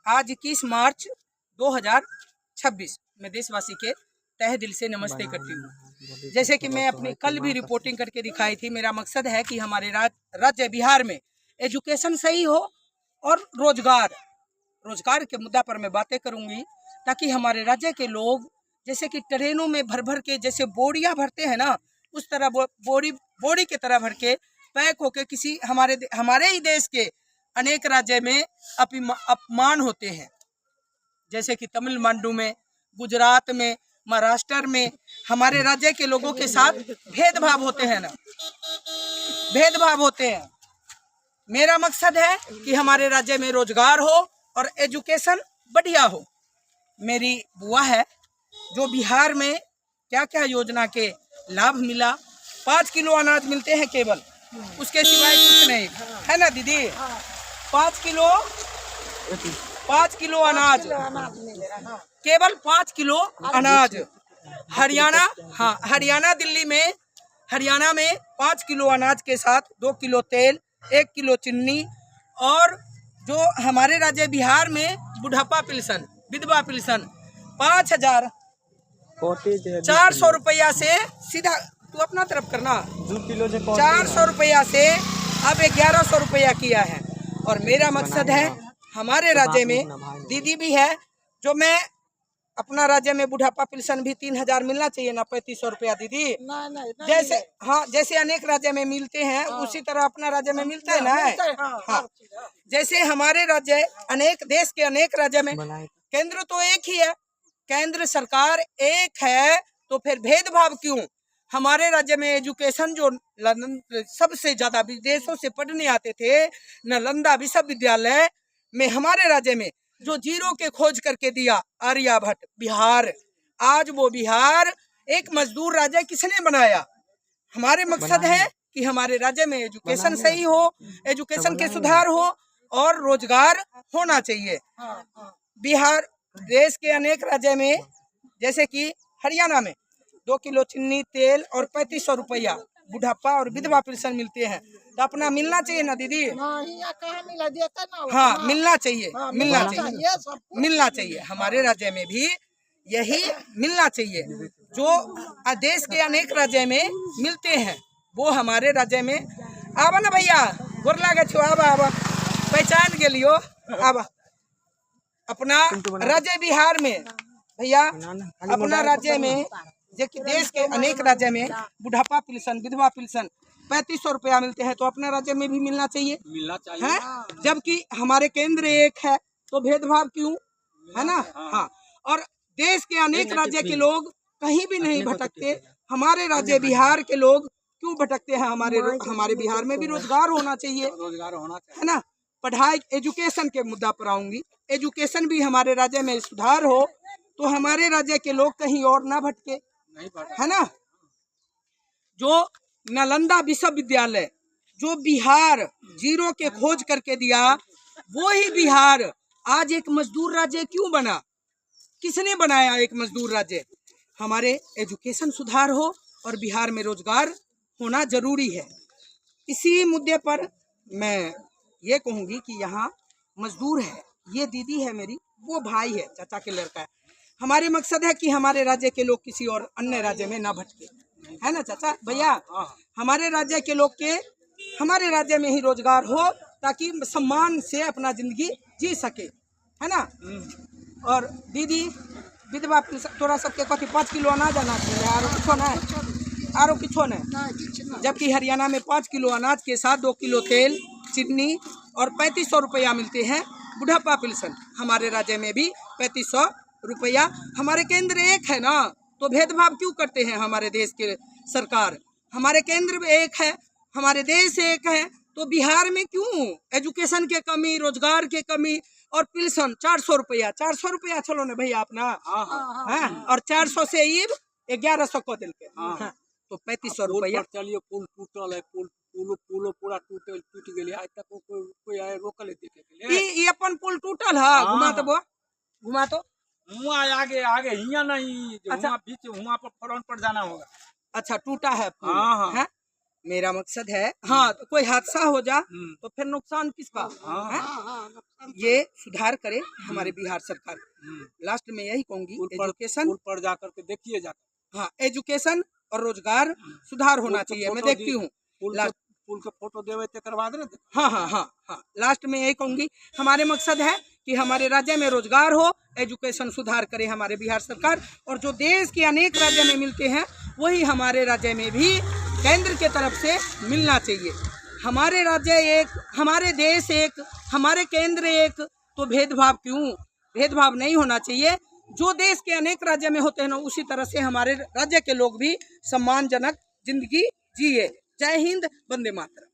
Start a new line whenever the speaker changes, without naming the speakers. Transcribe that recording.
आज 21 मार्च 2026 मैं देशवासी के तहे दिल से नमस्ते करती हूँ। जैसे कि मैं अपनी कल भी रिपोर्टिंग करके दिखाई थी, मेरा मकसद है कि हमारे राज्य बिहार में एजुकेशन सही हो और रोजगार के मुद्दा पर मैं बातें करूंगी, ताकि हमारे राज्य के लोग जैसे कि ट्रेनों में भर भर के जैसे बोरियां भरते हैं ना, उस तरह बोरी की तरह भर के पैक होके किसी हमारे ही देश के अनेक राज्य में अपमान होते हैं। जैसे कि तमिलनाडु में, गुजरात में, महाराष्ट्र में हमारे राज्य के लोगों के साथ भेदभाव होते हैं ना, भेदभाव होते हैं। मेरा मकसद है कि हमारे राज्य में रोजगार हो और एजुकेशन बढ़िया हो। मेरी बुआ है जो बिहार में क्या क्या योजना के लाभ मिला, 5 किलो अनाज मिलते हैं केवल, उसके सिवाय कुछ नहीं है ना दीदी। 5 किलो अनाज केवल 5 किलो अनाज। हरियाणा दिल्ली में हरियाणा में 5 किलो अनाज के साथ 2 किलो तेल, 1 किलो चीनी, और जो हमारे राज्य बिहार में बुढ़ापा पेंशन, विधवा पेंशन 5,400 रुपया से सीधा तू अपना तरफ करना 400 रुपया से अब 1100 रुपया किया है। और मेरा मकसद है हमारे राज्य में दीदी भी है, जो मैं अपना राज्य में बुढ़ापा पेंशन भी 3,000 मिलना चाहिए ना, 3500 रुपया दीदी। जैसे जैसे अनेक राज्य में मिलते हैं उसी तरह अपना राज्य में मिलता है ना। हाँ, जैसे हमारे राज्य देश के अनेक राज्य में केंद्र तो एक ही है, केंद्र सरकार एक है, तो फिर भेदभाव क्यों? हमारे राज्य में एजुकेशन जो सबसे ज्यादा विदेशों से पढ़ने आते थे, नालंदा विश्वविद्यालय में हमारे राज्य में जो जीरो के खोज करके दिया आर्यभट्ट, बिहार, आज वो बिहार एक मजदूर राज्य किसने बनाया? हमारे मकसद है कि हमारे राज्य में एजुकेशन सही हो, एजुकेशन के सुधार हो और रोजगार होना चाहिए। बिहार देश के अनेक राज्य में जैसे कि हरियाणा में 2 किलो चीनी, तेल और 3500 रुपया बुढ़ापा और विधवा पेंशन मिलते हैं, तो अपना मिलना चाहिए ना दीदी। हाँ, मिलना चाहिए। हमारे राज्य में भी यही मिलना चाहिए, जो देश के अनेक राज्य में मिलते हैं वो हमारे राज्य में। आवा ना भैया, गोर लागे छो, आवा पहचान के लियो। आवा अपना राज्य बिहार में भैया, अपना राज्य में जो कि देश के अनेक राज्य में बुढ़ापा पेंशन, विधवा पेंशन 3500 रुपया मिलते हैं, तो अपना राज्य में भी मिलना चाहिए है। जबकि हमारे केंद्र एक है, तो भेदभाव क्यों? है ना। हाँ, और देश के अनेक राज्य के लोग कहीं भी नहीं भटकते, हमारे राज्य बिहार के लोग क्यों भटकते हैं? हमारे बिहार में भी रोजगार होना चाहिए, है ना। पढ़ाई एजुकेशन के मुद्दा पर आऊंगी। एजुकेशन भी हमारे राज्य में सुधार हो तो हमारे राज्य के लोग कहीं और ना भटके, है ना। जो नालंदा विश्वविद्यालय जो बिहार जीरो के खोज करके दिया, वो ही बिहार आज एक मजदूर राज्य क्यों बना? किसने बनाया एक मजदूर राज्य? हमारे एजुकेशन सुधार हो और बिहार में रोजगार होना जरूरी है। इसी मुद्दे पर मैं ये कहूंगी कि यहाँ मजदूर है, ये दीदी है मेरी, वो भाई है, चाचा के लड़का है। हमारे मकसद है कि हमारे राज्य के लोग किसी और अन्य राज्य में ना भटके, है ना चाचा भैया। हमारे राज्य के लोग के हमारे राज्य में ही रोजगार हो, ताकि सम्मान से अपना जिंदगी जी सके, है ना। और दीदी विधवा तोरा सबके कथी 5 किलो अनाज आना चाहिए, आरो किछो नहीं। जबकि हरियाणा में 5 किलो अनाज के साथ 2 किलो तेल, चीनी और 3500 रुपया मिलते हैं बुढ़ापा पेंशन। हमारे राज्य में भी 3500 रुपया। हमारे केंद्र एक है ना, तो भेदभाव क्यों करते हैं हमारे देश के सरकार? हमारे केंद्र एक है, हमारे देश एक है, तो बिहार में क्यों एजुकेशन के कमी, रोजगार के कमी और पेंशन 400 रुपया चलो ना भैया अपना है। और 400 से 1100 को दिल के, तो 3500 रुपया।
चलिए पुल टूटल है, पुल पूरा टूट गया, आज तक कोई आए रोकल है देखे के लिए।
ये अपन पुल टूटल है, घुमा तो
आगे हिया नहीं, अच्छा बीच वहाँ पर फ्रंट पर जाना होगा।
अच्छा, टूटा है पुल।
हाँ।
मेरा मकसद है, हाँ तो कोई हादसा हो जा तो फिर नुकसान किसका?
हाँ,
हैं? ये सुधार करे हमारे बिहार सरकार। लास्ट में यही कहूंगी, एजुकेशन
पुल पर जाकर के देखिए जाकर।
हाँ, एजुकेशन और रोजगार सुधार होना चाहिए। मैं देखती हूँ
पुल के फोटो देवे ते करवा दे।
हाँ हाँ हाँ हाँ, लास्ट में यही कहूंगी, हमारे मकसद है कि हमारे राज्य में रोजगार हो, एजुकेशन सुधार करे हमारे बिहार सरकार, और जो देश के अनेक राज्य में मिलते हैं वही हमारे राज्य में भी केंद्र के तरफ से मिलना चाहिए। हमारे राज्य एक, हमारे देश एक, हमारे केंद्र एक, तो भेदभाव क्यों? भेदभाव नहीं होना चाहिए। जो देश के अनेक राज्य में होते हैं ना, उसी तरह से हमारे राज्य के लोग भी सम्मानजनक जिंदगी जिए। जय हिंद, वंदे मातरम।